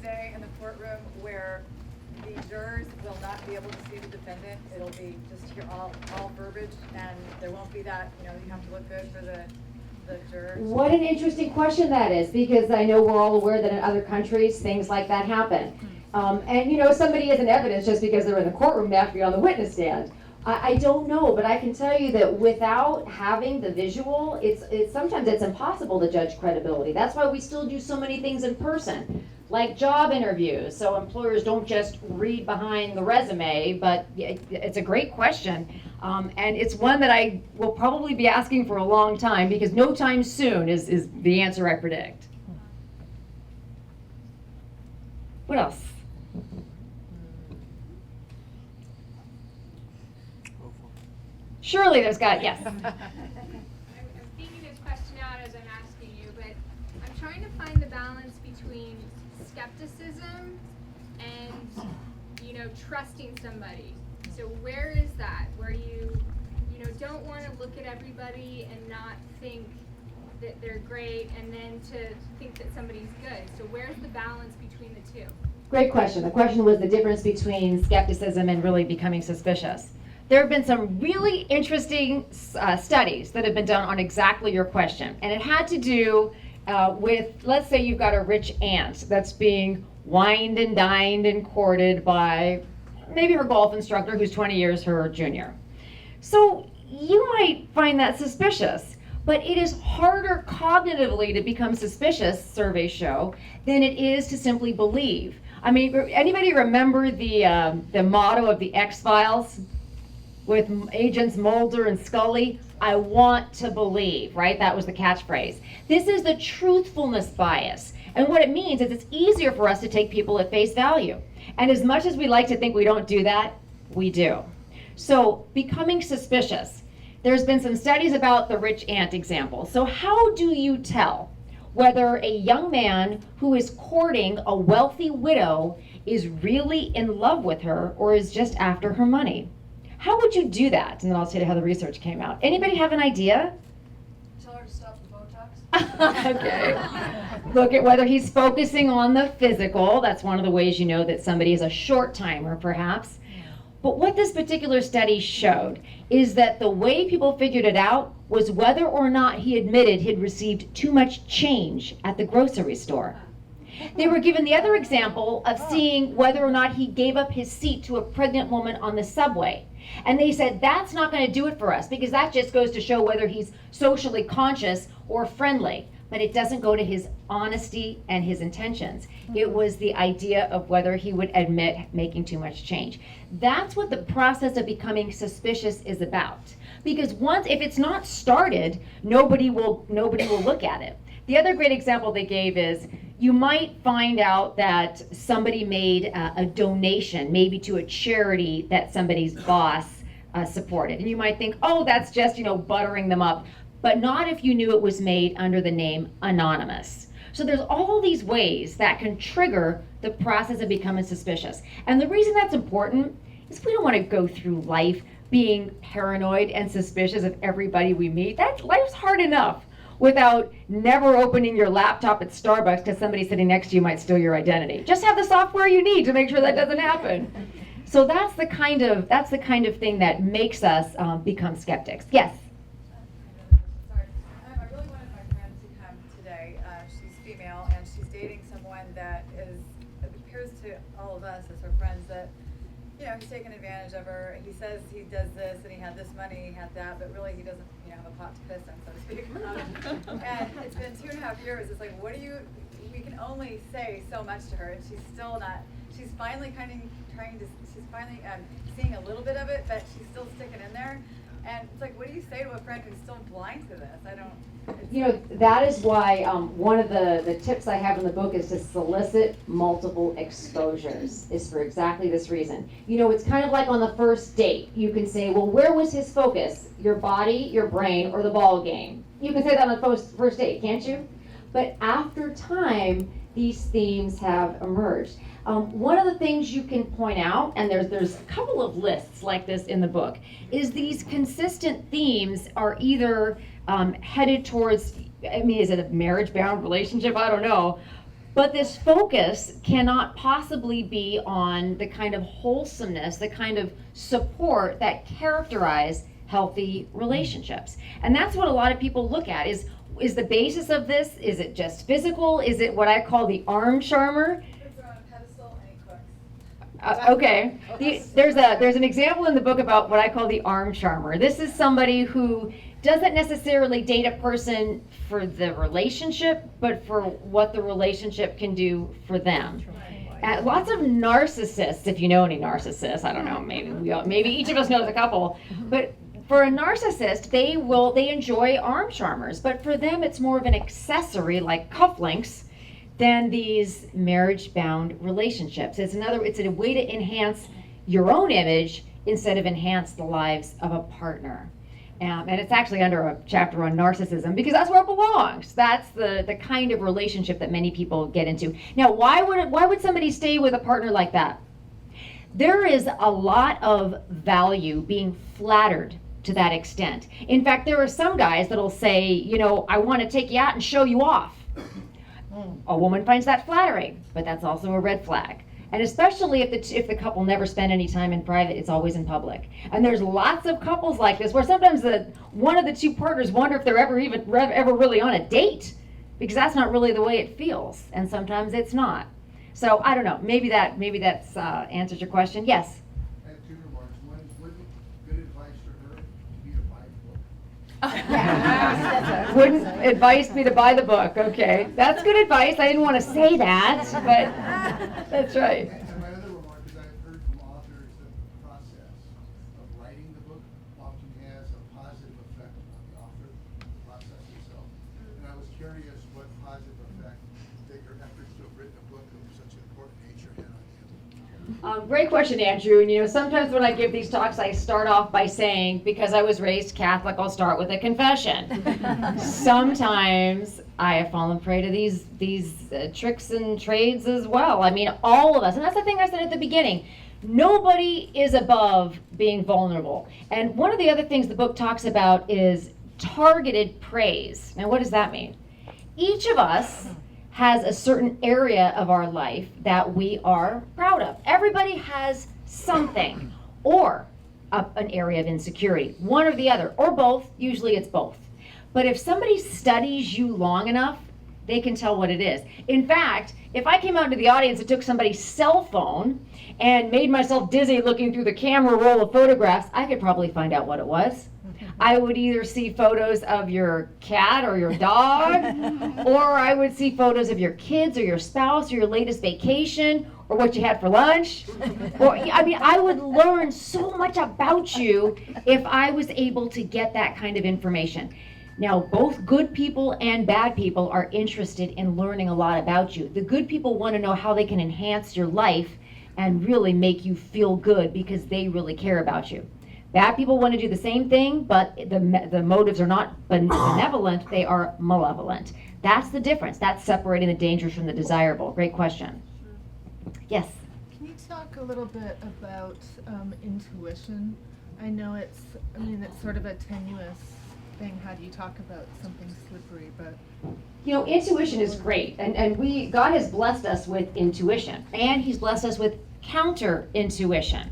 day in the courtroom where the jurors will not be able to see the defendant. It'll be just hear all verbiage, and there won't be that, you have to look good for the jurors. What an interesting question that is, because I know we're all aware that in other countries things like that happen. And somebody isn't evidence just because they're in the courtroom, they have to be on the witness stand. I don't know, but I can tell you that without having the visual, it's sometimes it's impossible to judge credibility. That's why we still do so many things in person, like job interviews, so employers don't just read behind the resume. But it's a great question, and it's one that I will probably be asking for a long time, because no time soon is the answer I predict. What else? Surely there's got, yes. I'm thinking this question out as I'm asking you, but I'm trying to find the balance between skepticism and, trusting somebody. So where is that? Where you don't want to look at everybody and not think that they're great, and then to think that somebody's good. So where's the balance between the two? Great question. The question was the difference between skepticism and really becoming suspicious. There have been some really interesting studies that have been done on exactly your question. And it had to do with, let's say you've got a rich aunt that's being wined and dined and courted by maybe her golf instructor who's 20 years her junior. So you might find that suspicious, but it is harder cognitively to become suspicious, surveys show, than it is to simply believe. I mean, anybody remember the motto of the X-Files? With agents Mulder and Scully, I want to believe, right? That was the catchphrase. This is the truthfulness bias. And what it means is it's easier for us to take people at face value. And as much as we like to think we don't do that, we do. So becoming suspicious. There's been some studies about the rich aunt example. So how do you tell whether a young man who is courting a wealthy widow is really in love with her or is just after her money? How would you do that? And then I'll tell you how the research came out. Anybody have an idea? Tell her to stop the Botox. Okay. Look at whether he's focusing on the physical. That's one of the ways you know that somebody is a short timer, perhaps. But what this particular study showed is that the way people figured it out was whether or not he admitted he'd received too much change at the grocery store. They were given the other example of seeing whether or not he gave up his seat to a pregnant woman on the subway. And they said, that's not going to do it for us, because that just goes to show whether he's socially conscious or friendly. But it doesn't go to his honesty and his intentions. It was the idea of whether he would admit making too much change. That's what the process of becoming suspicious is about. Because once, if it's not started, nobody will look at it. The other great example they gave is, you might find out that somebody made a donation, maybe to a charity that somebody's boss supported. And you might think, oh, that's just, buttering them up. But not if you knew it was made under the name anonymous. So there's all these ways that can trigger the process of becoming suspicious. And the reason that's important is we don't want to go through life being paranoid and suspicious of everybody we meet. Life's hard enough without never opening your laptop at Starbucks because somebody sitting next to you might steal your identity. Just have the software you need to make sure that doesn't happen. So that's the kind of thing that makes us become skeptics. Yes? Sorry. I really wanted my friend to come today. She's female, and she's dating someone that appears to all of us as her friends that, he's taken advantage of her. He says he does this, and he had this money, he had that, but really he doesn't, have a pot to piss in, so to speak. And it's been 2.5 years. It's like, we can only say so much to her, and she's still not, she's finally seeing a little bit of it, but she's still sticking in there. And it's like, what do you say to a friend who's still blind to this? That is why one of the tips I have in the book is to solicit multiple exposures, is for exactly this reason. It's kind of like on the first date. You can say, well, where was his focus? Your body, your brain, or the ball game? You can say that on the first date, can't you? But after time, these themes have emerged. One of the things you can point out, and there's a couple of lists like this in the book, is these consistent themes are either headed towards, is it a marriage-bound relationship? I don't know. But this focus cannot possibly be on the kind of wholesomeness, the kind of support that characterize healthy relationships. And that's what a lot of people look at is the basis of this, is it just physical? Is it what I call the arm charmer? Puts her on a pedestal and he cooks. Okay. There's an example in the book about what I call the arm charmer. This is somebody who doesn't necessarily date a person for the relationship, but for what the relationship can do for them. Lots of narcissists, if you know any narcissists, I don't know, maybe each of us knows a couple, but for a narcissist, they enjoy arm charmers, but for them it's more of an accessory like cufflinks than these marriage-bound relationships. It's a way to enhance your own image instead of enhance the lives of a partner. And it's actually under a chapter on narcissism because that's where it belongs. That's the kind of relationship that many people get into. Now, why would somebody stay with a partner like that? There is a lot of value being flattered to that extent. In fact, there are some guys that'll say, I want to take you out and show you off. A woman finds that flattering, but that's also a red flag. And especially if the couple never spend any time in private, it's always in public. And there's lots of couples like this where sometimes one of the two partners wonder if they're ever really on a date, because that's not really the way it feels, and sometimes it's not. So I don't know. Maybe that's answers your question. Yes. I have two remarks. One, wouldn't good advice for her to be to buy the book? Yeah. Wouldn't advice be to buy the book? Okay, that's good advice. I didn't want to say that, but that's right. And my other remark is I've heard from authors that the process of writing the book often has a positive effect on the author process itself. And I was curious what positive effect that your efforts to have written a book of such an important nature had on you. Great question, Andrew. And sometimes when I give these talks, I start off by saying, because I was raised Catholic, I'll start with a confession. Sometimes I have fallen prey to these tricks and trades as well. I mean, all of us. And that's the thing I said at the beginning. Nobody is above being vulnerable. And one of the other things the book talks about is targeted praise. Now, what does that mean? Each of us has a certain area of our life that we are proud of. Everybody has something, or an area of insecurity, one or the other, or both. Usually it's both. But if somebody studies you long enough, they can tell what it is. In fact, if I came out into the audience and took somebody's cell phone and made myself dizzy looking through the camera roll of photographs, I could probably find out what it was. I would either see photos of your cat or your dog, or I would see photos of your kids or your spouse or your latest vacation or what you had for lunch. I would learn so much about you if I was able to get that kind of information. Now, both good people and bad people are interested in learning a lot about you. The good people want to know how they can enhance your life and really make you feel good because they really care about you. Bad people want to do the same thing, but the motives are not benevolent, they are malevolent. That's the difference. That's separating the dangerous from the desirable. Great question. Yes? Can you talk a little bit about intuition? I know it's sort of a tenuous thing. How do you talk about something slippery, but... Intuition is great, and God has blessed us with intuition, and He's blessed us with counter-intuition.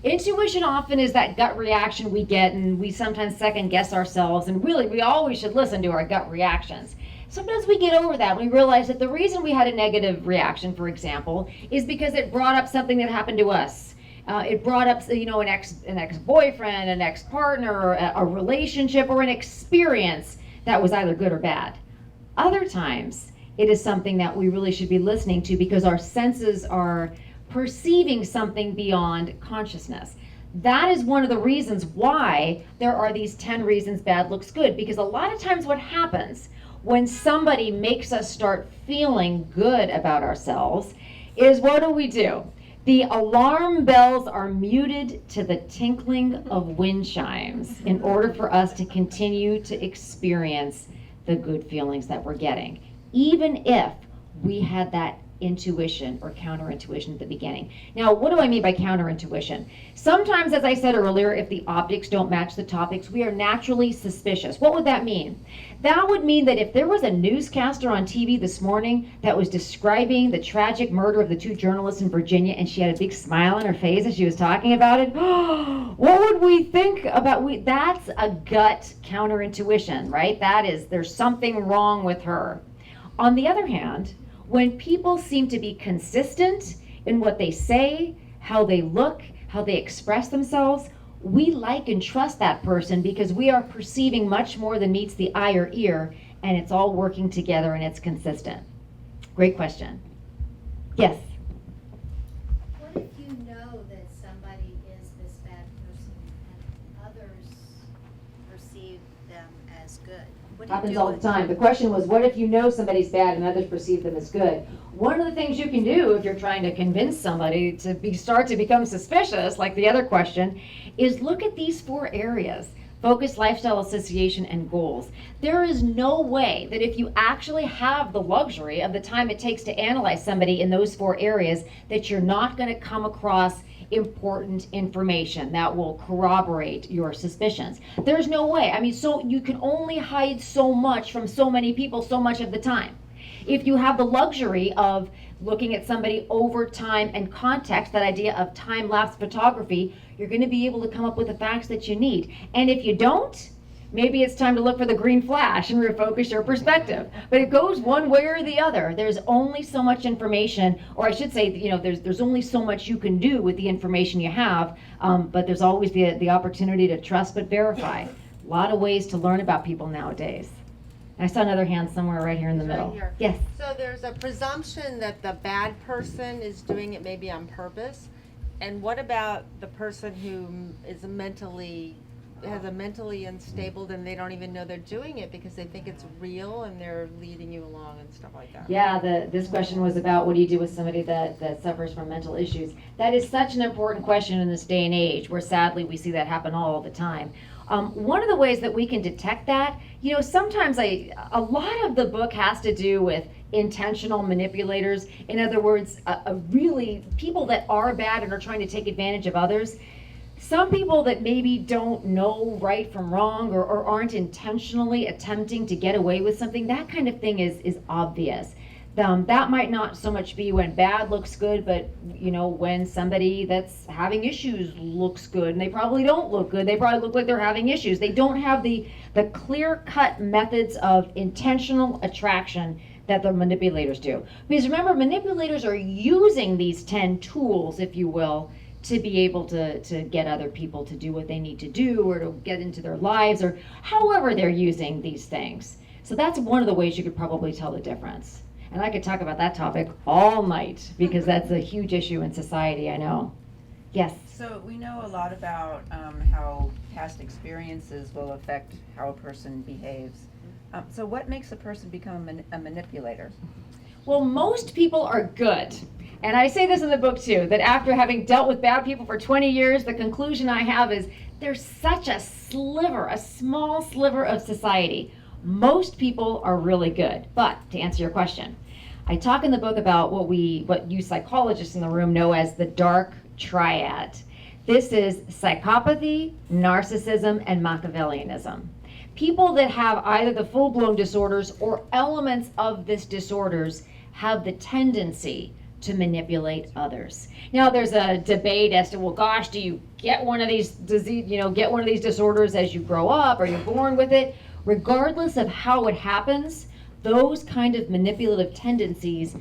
Intuition often is that gut reaction we get, and we sometimes second guess ourselves, and really we always should listen to our gut reactions. Sometimes we get over that. We realize that the reason we had a negative reaction, for example, is because it brought up something that happened to us. It brought up, an ex-boyfriend, an ex-partner, a relationship, or an experience that was either good or bad. Other times, it is something that we really should be listening to because our senses are perceiving something beyond consciousness. That is one of the reasons why there are these 10 reasons bad looks good, because a lot of times what happens when somebody makes us start feeling good about ourselves is, what do? The alarm bells are muted to the tinkling of wind chimes in order for us to continue to experience the good feelings that we're getting, even if we had that intuition or counterintuition at the beginning. Now, what do I mean by counterintuition? Sometimes, as I said earlier, if the optics don't match the topics, we are naturally suspicious. What would that mean? That would mean that if there was a newscaster on TV this morning that was describing the tragic murder of the 2 journalists in Virginia, and she had a big smile on her face as she was talking about it, what would we think about? That's a gut counterintuition, right? That is, there's something wrong with her. On the other hand, when people seem to be consistent in what they say, how they look, how they express themselves, we like and trust that person because we are perceiving much more than meets the eye or ear, and it's all working together and it's consistent. Great question. Yes? What if you know that somebody is this bad person and others perceive them as good? What do you Happens do all the with time. The question was, what if you know somebody's bad and others perceive them as good? One of the things you can do if you're trying to convince somebody to start to become suspicious, like the other question, is look at these 4 areas: focus, lifestyle, association, and goals. There is no way that if you actually have the luxury of the time it takes to analyze somebody in those 4 areas, that you're not going to come across important information that will corroborate your suspicions. There's no way. I mean, so you can only hide so much from so many people so much of the time. If you have the luxury of looking at somebody over time and context, that idea of time-lapse photography, you're going to be able to come up with the facts that you need. And if you don't, maybe it's time to look for the green flash and refocus your perspective. But it goes one way or the other. There's only so much information, or I should say, there's only so much you can do with the information you have, but there's always the opportunity to trust but verify. A lot of ways to learn about people nowadays. I saw another hand somewhere right here in the It's right middle. here. Yes. So there's a presumption that the bad person is doing it maybe on purpose. And what about the person who is mentally unstable and they don't even know they're doing it because they think it's real and they're leading you along and stuff like that? Yeah, this question was about what do you do with somebody that suffers from mental issues. That is such an important question in this day and age where sadly we see that happen all the time. One of the ways that we can detect that, sometimes a lot of the book has to do with intentional manipulators. In other words, really people that are bad and are trying to take advantage of others. Some people that maybe don't know right from wrong or aren't intentionally attempting to get away with something, that kind of thing is obvious. That might not so much be when bad looks good, but when somebody that's having issues looks good, and they probably don't look good. They probably look like they're having issues. They don't have the clear-cut methods of intentional attraction that the manipulators do. Because remember, manipulators are using these 10 tools, if you will, to be able to get other people to do what they need to do or to get into their lives or however they're using these things. So that's one of the ways you could probably tell the difference. And I could talk about that topic all night because that's a huge issue in society, I know. Yes? So we know a lot about how past experiences will affect how a person behaves. So what makes a person become a manipulator? Well, most people are good. And I say this in the book too, that after having dealt with bad people for 20 years, the conclusion I have is there's such a small sliver of society. Most people are really good. But to answer your question, I talk in the book about what you psychologists in the room know as the dark triad. This is psychopathy, narcissism, and Machiavellianism. People that have either the full-blown disorders or elements of this disorders have the tendency to manipulate others. Now there's a debate as to, well, gosh, do you get one of these disorders as you grow up? Are you born with it? Regardless of how it happens, those kind of manipulative tendencies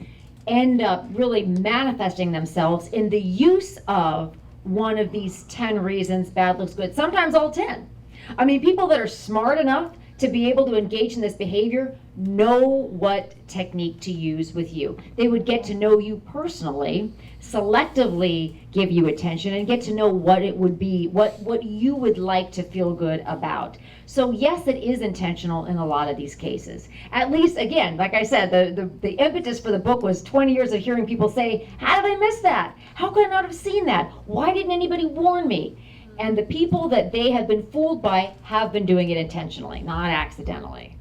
end up really manifesting themselves in the use of one of these 10 reasons bad looks good. Sometimes all 10. I mean, people that are smart enough to be able to engage in this behavior know what technique to use with you. They would get to know you personally, selectively give you attention, and get to know what it would be, what you would like to feel good about. So yes, it is intentional in a lot of these cases. At least, again, like I said, the impetus for the book was 20 years of hearing people say, how did I miss that? How could I not have seen that? Why didn't anybody warn me? And the people that they have been fooled by have been doing it intentionally, not accidentally.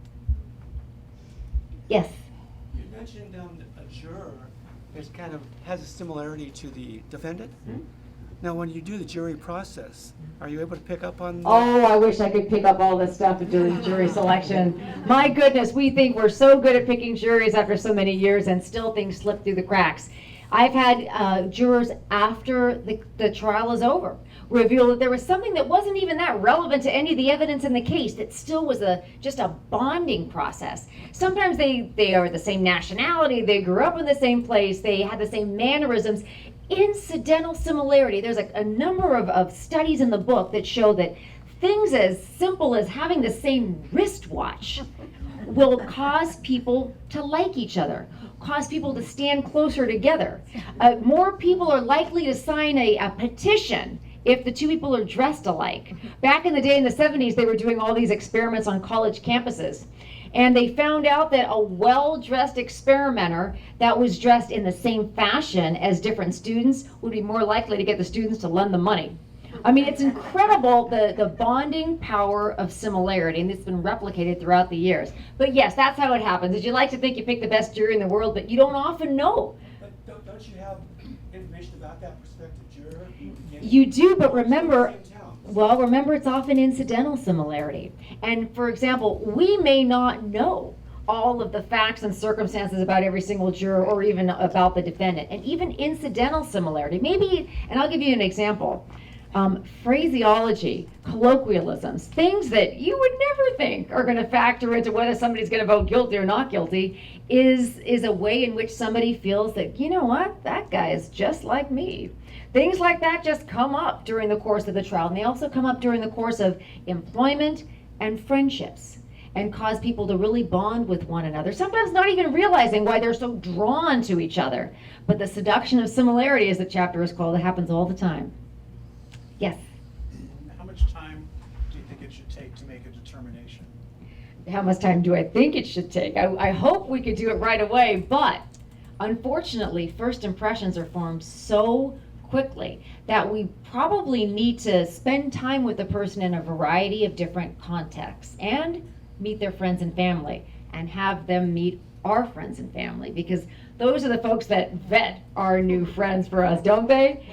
Yes? You mentioned a juror it kind of has a similarity to the defendant. Hmm? Now, when you do the jury process, are you able to pick up on? Oh, I wish I could pick up all this stuff and do the jury selection. My goodness, we think we're so good at picking juries after so many years, and still things slip through the cracks. I've had jurors after the trial is over reveal that there was something that wasn't even that relevant to any of the evidence in the case that still was just a bonding process. Sometimes they are the same nationality, they grew up in the same place, they had the same mannerisms. Incidental similarity. There's a number of studies in the book that show that things as simple as having the same wristwatch will cause people to like each other, cause people to stand closer together. More people are likely to sign a petition if the two people are dressed alike. Back in the day in the 70s, they were doing all these experiments on college campuses. And they found out that a well-dressed experimenter that was dressed in the same fashion as different students would be more likely to get the students to lend them money. I mean, it's incredible the bonding power of similarity, and it's been replicated throughout the years. But yes, that's how it happens. Is you like to think you pick the best jury in the world, but you don't often know. But don't you have information about that prospective juror? You do, but remember, Same town. well, remember it's often incidental similarity. And for example, we may not know all of the facts and circumstances about every single juror or even about the defendant. And even incidental similarity, maybe, and I'll give you an example. Phraseology, colloquialisms, things that you would never think are going to factor into whether somebody's going to vote guilty or not guilty is a way in which somebody feels that, you know what, that guy is just like me. Things like that just come up during the course of the trial, and they also come up during the course of employment and friendships, and cause people to really bond with one another, sometimes not even realizing why they're so drawn to each other. But the seduction of similarity, as the chapter is called, it happens all the time. Yes? How much time do you think it should take to make a determination? How much time do I think it should take? I hope we could do it right away, but unfortunately, first impressions are formed so quickly that we probably need to spend time with the person in a variety of different contexts and meet their friends and family and have them meet our friends and family, because those are the folks that vet our new friends for us, don't they?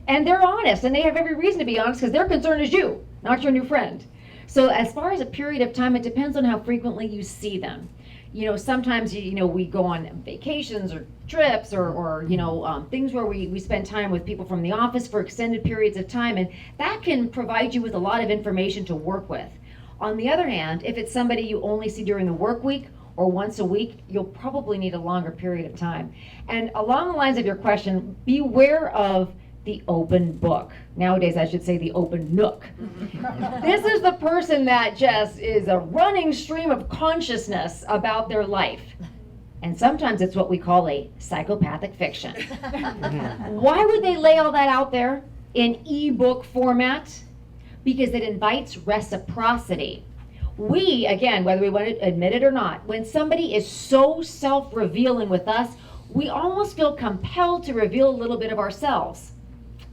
And they're honest, and they have every reason to be honest because their concern is you, not your new friend. So as far as a period of time, it depends on how frequently you see them. You know, sometimes, we go on vacations or trips or things where we spend time with people from the office for extended periods of time, and that can provide you with a lot of information to work with. On the other hand, if it's somebody you only see during the work week or once a week, you'll probably need a longer period of time. And along the lines of your question, beware of the open book. Nowadays, I should say the open nook. This is the person that just is a running stream of consciousness about their life. And sometimes it's what we call a psychopathic fiction. Why would they lay all that out there in ebook format? Because it invites reciprocity. We, again, whether we want to admit it or not, when somebody is so self-revealing with us, we almost feel compelled to reveal a little bit of ourselves.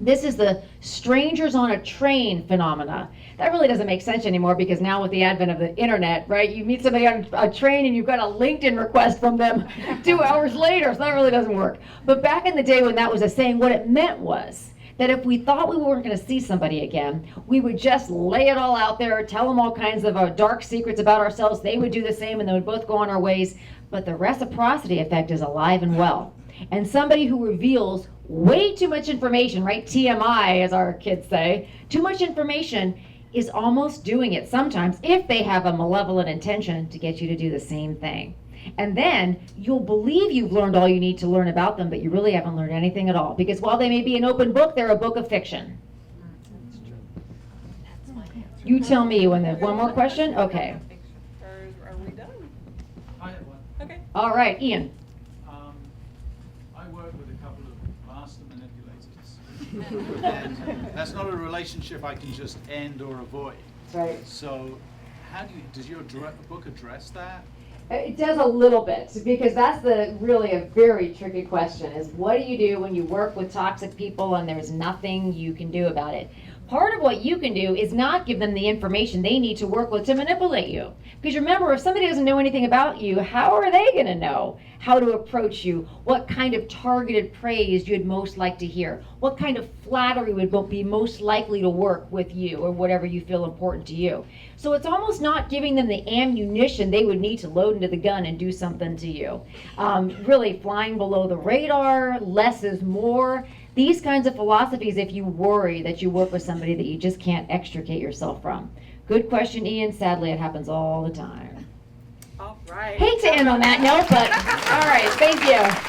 This is the strangers on a train phenomena. That really doesn't make sense anymore because now with the advent of the internet, right, you meet somebody on a train and you've got a LinkedIn request from them 2 hours later, so that really doesn't work. But back in the day when that was a saying, what it meant was that if we thought we weren't going to see somebody again, we would just lay it all out there, tell them all kinds of dark secrets about ourselves. They would do the same, and then we'd both go on our ways. But the reciprocity effect is alive and well. And somebody who reveals way too much information, right? TMI, as our kids say, too much information is almost doing it sometimes if they have a malevolent intention to get you to do the same thing. And then you'll believe you've learned all you need to learn about them, but you really haven't learned anything at all. Because while they may be an open book, they're a book of fiction. You tell me when there's one more question? Okay. Are we done? I have one. Okay. All right, Ian. I work with a couple of master manipulators. And that's not a relationship I can just end or avoid. Right. So does your book address that? It does a little bit, because that's really a very tricky question, is what do you do when you work with toxic people and there's nothing you can do about it? Part of what you can do is not give them the information they need to work with to manipulate you. Because remember, if somebody doesn't know anything about you, how are they going to know how to approach you? What kind of targeted praise you'd most like to hear? What kind of flattery would be most likely to work with you, or whatever you feel important to you? So it's almost not giving them the ammunition they would need to load into the gun and do something to you. Really flying below the radar, less is more. These kinds of philosophies, if you worry that you work with somebody that you just can't extricate yourself from. Good question, Ian. Sadly, it happens all the time. All right. Hate to end on that note, but all right, thank you.